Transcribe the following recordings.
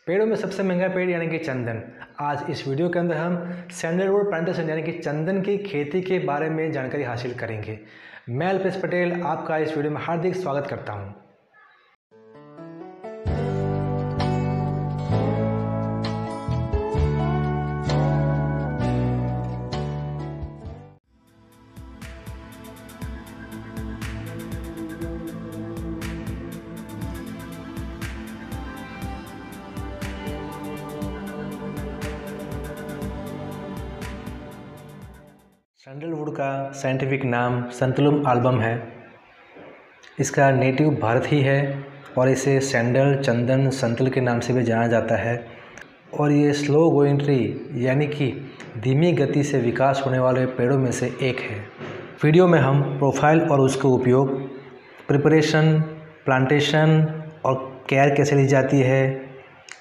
पेड़ों में सबसे महंगा पेड़ यानी कि चंदन। आज इस वीडियो के अंदर हम सैंडलवुड प्लांटेशन यानी कि चंदन की खेती के बारे में जानकारी हासिल करेंगे। मैं अल्पेश पटेल आपका इस वीडियो में हार्दिक स्वागत करता हूं। सैंडलवुड का साइंटिफिक नाम सैंथेलुम एल्बम है। इसका नेटिव भारत ही है और इसे सैंडल, चंदन, संतल के नाम से भी जाना जाता है। और ये स्लो ग्रोइंग ट्री यानी कि धीमी गति से विकास होने वाले पेड़ों में से एक है। वीडियो में हम प्रोफाइल और उसका उपयोग, प्रिपरेशन, प्लांटेशन और केयर कैसे ली जाती है,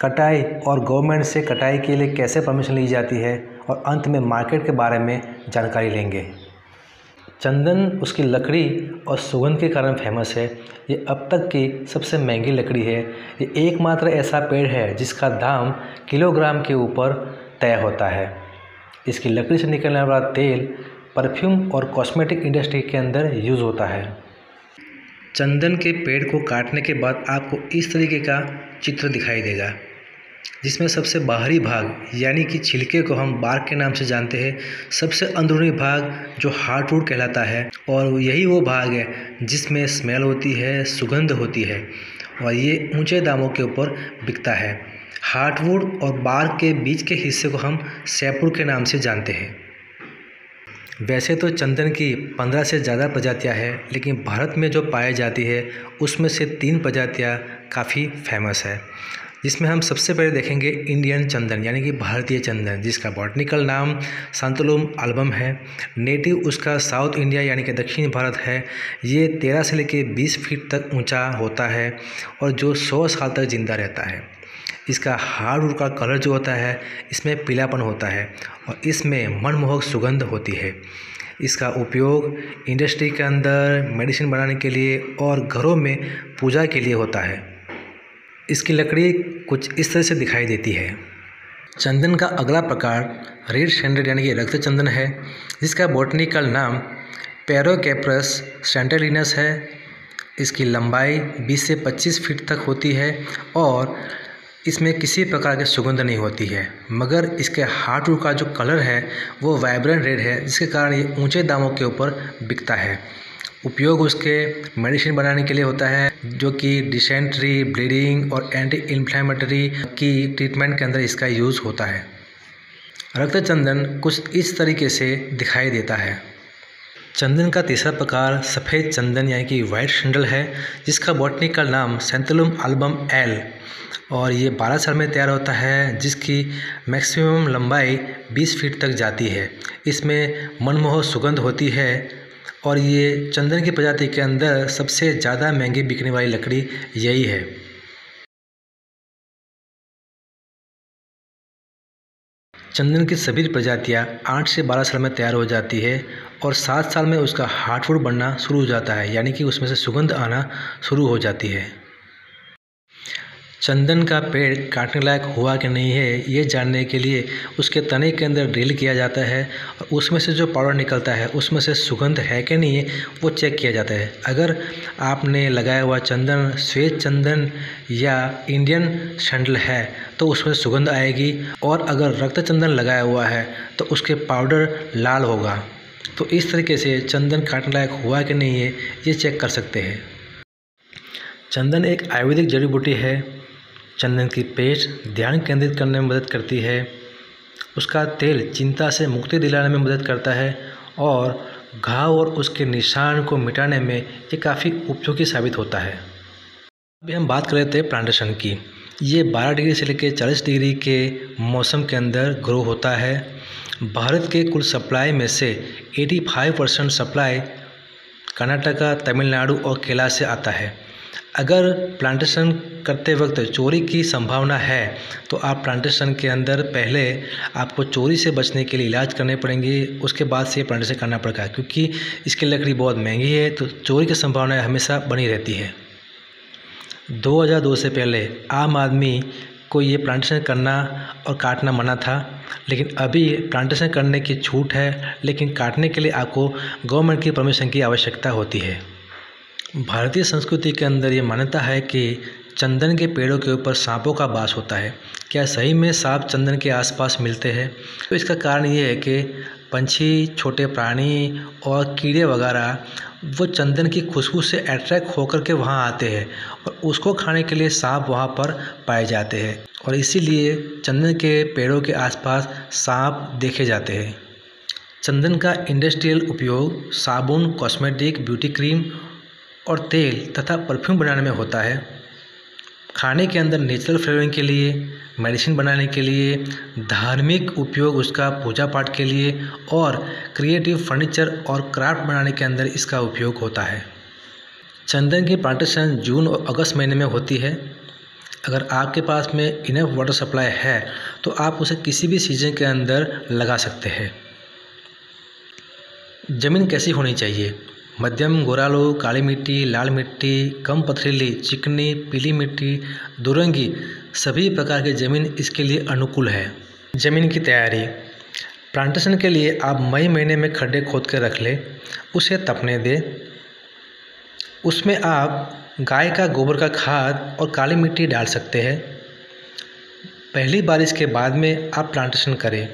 कटाई और गवर्नमेंट से कटाई के लिए कैसे परमिशन ली जाती है और अंत में मार्केट के बारे में जानकारी लेंगे। चंदन उसकी लकड़ी और सुगंध के कारण फेमस है। ये अब तक की सबसे महंगी लकड़ी है। ये एकमात्र ऐसा पेड़ है जिसका दाम किलोग्राम के ऊपर तय होता है। इसकी लकड़ी से निकलने वाला तेल परफ्यूम और कॉस्मेटिक इंडस्ट्री के अंदर यूज़ होता है। चंदन के पेड़ को काटने के बाद आपको इस तरीके का चित्र दिखाई देगा, जिसमें सबसे बाहरी भाग यानी कि छिलके को हम बार्क के नाम से जानते हैं, सबसे अंदरूनी भाग जो हार्टवुड कहलाता है, और यही वो भाग है जिसमें स्मेल होती है, सुगंध होती है और ये ऊंचे दामों के ऊपर बिकता है। हार्टवुड और बार्क के बीच के हिस्से को हम सैपवुड के नाम से जानते हैं। वैसे तो चंदन की 15 से ज़्यादा प्रजातियां हैं, लेकिन भारत में जो पाई जाती है उसमें से 3 प्रजातियां काफ़ी फेमस है, जिसमें हम सबसे पहले देखेंगे इंडियन चंदन यानी कि भारतीय चंदन, जिसका बॉटनिकल नाम सैंथेलुम एल्बम है। नेटिव उसका साउथ इंडिया यानी कि दक्षिण भारत है। ये 13 से लेकर 20 फीट तक ऊंचा होता है और जो 100 साल तक ज़िंदा रहता है। इसका हार्डवुड का कलर जो होता है इसमें पीलापन होता है और इसमें मनमोहक सुगंध होती है। इसका उपयोग इंडस्ट्री के अंदर मेडिसिन बनाने के लिए और घरों में पूजा के लिए होता है। इसकी लकड़ी कुछ इस तरह से दिखाई देती है। चंदन का अगला प्रकार रेड सैंडल यानी कि रक्त चंदन है, जिसका बॉटनिकल नाम पैरोकैप्रस सैंटेलिनस है। इसकी लंबाई 20 से 25 फीट तक होती है और इसमें किसी प्रकार की सुगंध नहीं होती है, मगर इसके हार्टवुड का जो कलर है वो वाइब्रेंट रेड है, जिसके कारण ये ऊंचे दामों के ऊपर बिकता है। उपयोग उसके मेडिसिन बनाने के लिए होता है, जो कि डिसेंट्री, ब्लीडिंग और एंटी इन्फ्लेमेटरी की ट्रीटमेंट के अंदर इसका यूज़ होता है। रक्त चंदन कुछ इस तरीके से दिखाई देता है। चंदन का तीसरा प्रकार सफ़ेद चंदन यानी कि वाइट सैंडल है, जिसका बॉटनिकल नाम सैंथेलुम एल्बम एल, और ये 12 साल में तैयार होता है, जिसकी मैक्सिमम लंबाई 20 फीट तक जाती है। इसमें मनमोहक सुगंध होती है और ये चंदन की प्रजाति के अंदर सबसे ज़्यादा महंगी बिकने वाली लकड़ी यही है। चंदन की सभी प्रजातियाँ 8 से 12 साल में तैयार हो जाती है और 7 साल में उसका हार्टवुड बनना शुरू हो जाता है, यानी कि उसमें से सुगंध आना शुरू हो जाती है। चंदन का पेड़ काटने लायक हुआ कि नहीं है, ये जानने के लिए उसके तने के अंदर ड्रिल किया जाता है और उसमें से जो पाउडर निकलता है उसमें से सुगंध है कि नहीं है वो चेक किया जाता है। अगर आपने लगाया हुआ चंदन श्वेत चंदन या इंडियन सैंडल है तो उसमें सुगंध आएगी, और अगर रक्त चंदन लगाया हुआ है तो उसके पाउडर लाल होगा। तो इस तरीके से चंदन काटने लायक हुआ कि नहीं है ये चेक कर सकते हैं। चंदन एक आयुर्वेदिक जड़ी बूटी है। चंदन की पेस्ट ध्यान केंद्रित करने में मदद करती है। उसका तेल चिंता से मुक्ति दिलाने में मदद करता है और घाव और उसके निशान को मिटाने में ये काफ़ी उपयोगी साबित होता है। अभी हम बात कर रहे थे प्लांटेशन की। ये 12 डिग्री से लेकर 40 डिग्री के मौसम के अंदर ग्रो होता है। भारत के कुल सप्लाई में से 85% सप्लाई कर्नाटका, तमिलनाडु और केरला से आता है। अगर प्लांटेशन करते वक्त चोरी की संभावना है तो आप प्लांटेशन के अंदर पहले आपको चोरी से बचने के लिए इलाज करने पड़ेंगे, उसके बाद से प्लांटेशन करना पड़ेगा, क्योंकि इसकी लकड़ी बहुत महंगी है तो चोरी की संभावना हमेशा बनी रहती है। 2002 से पहले आम आदमी को ये प्लांटेशन करना और काटना मना था, लेकिन अभी प्लांटेशन करने की छूट है, लेकिन काटने के लिए आपको गवर्नमेंट की परमिशन की आवश्यकता होती है। भारतीय संस्कृति के अंदर ये मान्यता है कि चंदन के पेड़ों के ऊपर सांपों का वास होता है। क्या सही में सांप चंदन के आसपास मिलते हैं? तो इसका कारण ये है कि पंछी, छोटे प्राणी और कीड़े वगैरह वो चंदन की खुशबू से अट्रैक्ट होकर के वहाँ आते हैं और उसको खाने के लिए सांप वहाँ पर पाए जाते हैं, और इसीलिए चंदन के पेड़ों के आसपास सांप देखे जाते हैं। चंदन का इंडस्ट्रियल उपयोग साबुन, कॉस्मेटिक, ब्यूटी क्रीम और तेल तथा परफ्यूम बनाने में होता है। खाने के अंदर नेचुरल फ्लेवरिंग के लिए, मेडिसिन बनाने के लिए, धार्मिक उपयोग उसका पूजा पाठ के लिए और क्रिएटिव फर्नीचर और क्राफ्ट बनाने के अंदर इसका उपयोग होता है। चंदन की प्लांटेशन जून और अगस्त महीने में होती है। अगर आपके पास में इनफ वाटर सप्लाई है तो आप उसे किसी भी सीजन के अंदर लगा सकते हैं। ज़मीन कैसी होनी चाहिए? मध्यम, गोरालो, काली मिट्टी, लाल मिट्टी, कम पथरीली, चिकनी, पीली मिट्टी, दुरंगी, सभी प्रकार की ज़मीन इसके लिए अनुकूल है। ज़मीन की तैयारी: प्लांटेशन के लिए आप मई महीने में खड्डे खोद कर रख लें, उसे तपने दें। उसमें आप गाय का गोबर का खाद और काली मिट्टी डाल सकते हैं। पहली बारिश के बाद में आप प्लांटेशन करें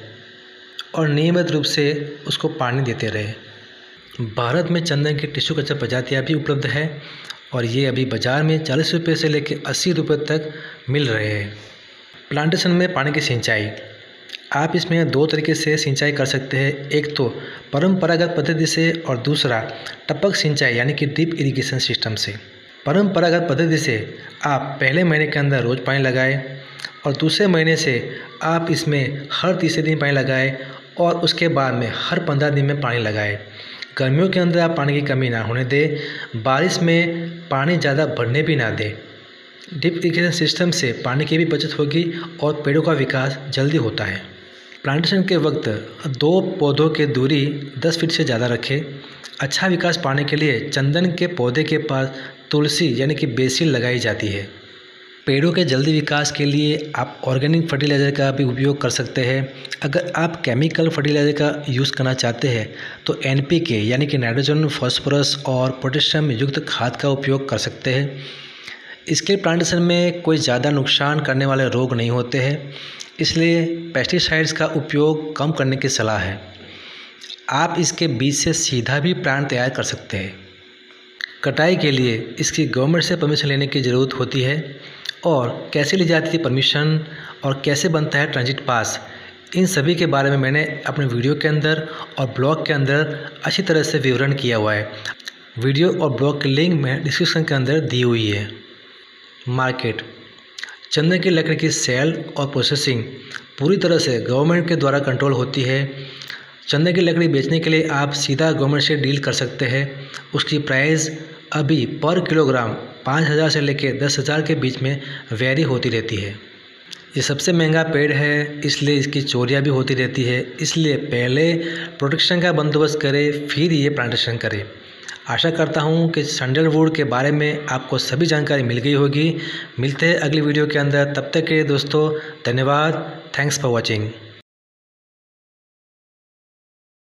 और नियमित रूप से उसको पानी देते रहें। भारत में चंदन की टिश्यू कल्चर प्रजातियाँ भी उपलब्ध है और ये अभी बाज़ार में 40 रुपये से लेकर 80 रुपये तक मिल रहे हैं। प्लांटेशन में पानी की सिंचाई: आप इसमें 2 तरीके से सिंचाई कर सकते हैं। एक तो परंपरागत पद्धति से और दूसरा टपक सिंचाई यानी कि ड्रिप इरिगेशन सिस्टम से। परंपरागत पद्धति से आप पहले महीने के अंदर रोज़ पानी लगाएं और दूसरे महीने से आप इसमें हर तीसरे दिन पानी लगाएं और उसके बाद में हर 15 दिन में पानी लगाएं। गर्मियों के अंदर आप पानी की कमी ना होने दें, बारिश में पानी ज़्यादा बढ़ने भी ना दें। ड्रिप इरिगेशन सिस्टम से पानी की भी बचत होगी और पेड़ों का विकास जल्दी होता है। प्लांटेशन के वक्त 2 पौधों की दूरी 10 फीट से ज़्यादा रखें। अच्छा विकास पाने के लिए चंदन के पौधे के पास तुलसी यानी कि बेसिल लगाई जाती है। पेड़ों के जल्दी विकास के लिए आप ऑर्गेनिक फर्टिलाइज़र का भी उपयोग कर सकते हैं। अगर आप केमिकल फर्टिलाइज़र का यूज़ करना चाहते हैं तो NPK यानी कि नाइट्रोजन, फास्फोरस और पोटेशियम युक्त खाद का उपयोग कर सकते हैं। इसके प्लांटेशन में कोई ज़्यादा नुकसान करने वाले रोग नहीं होते हैं, इसलिए पेस्टिसाइड्स का उपयोग कम करने की सलाह है। आप इसके बीज से सीधा भी प्लांट तैयार कर सकते हैं। कटाई के लिए इसकी गवर्नमेंट से परमिशन लेने की ज़रूरत होती है और कैसे ली जाती है परमिशन और कैसे बनता है ट्रांजिट पास, इन सभी के बारे में मैंने अपने वीडियो के अंदर और ब्लॉग के अंदर अच्छी तरह से विवरण किया हुआ है। वीडियो और ब्लॉग की लिंक मैं डिस्क्रिप्शन के अंदर दी हुई है। मार्केट: चंदन की लकड़ी की सेल और प्रोसेसिंग पूरी तरह से गवर्नमेंट के द्वारा कंट्रोल होती है। चंदन की लकड़ी बेचने के लिए आप सीधा गवर्नमेंट से डील कर सकते हैं। उसकी प्राइस अभी पर किलोग्राम 5,000 से लेकर 10,000 के बीच में वेरी होती रहती है। ये सबसे महंगा पेड़ है, इसलिए इसकी चोरियां भी होती रहती है, इसलिए पहले प्रोटेक्शन का बंदोबस्त करें फिर ये प्लांटेशन करें। आशा करता हूँ कि सैंडलवुड के बारे में आपको सभी जानकारी मिल गई होगी। मिलते हैं अगली वीडियो के अंदर, तब तक के दोस्तों धन्यवाद। Thanks for watching.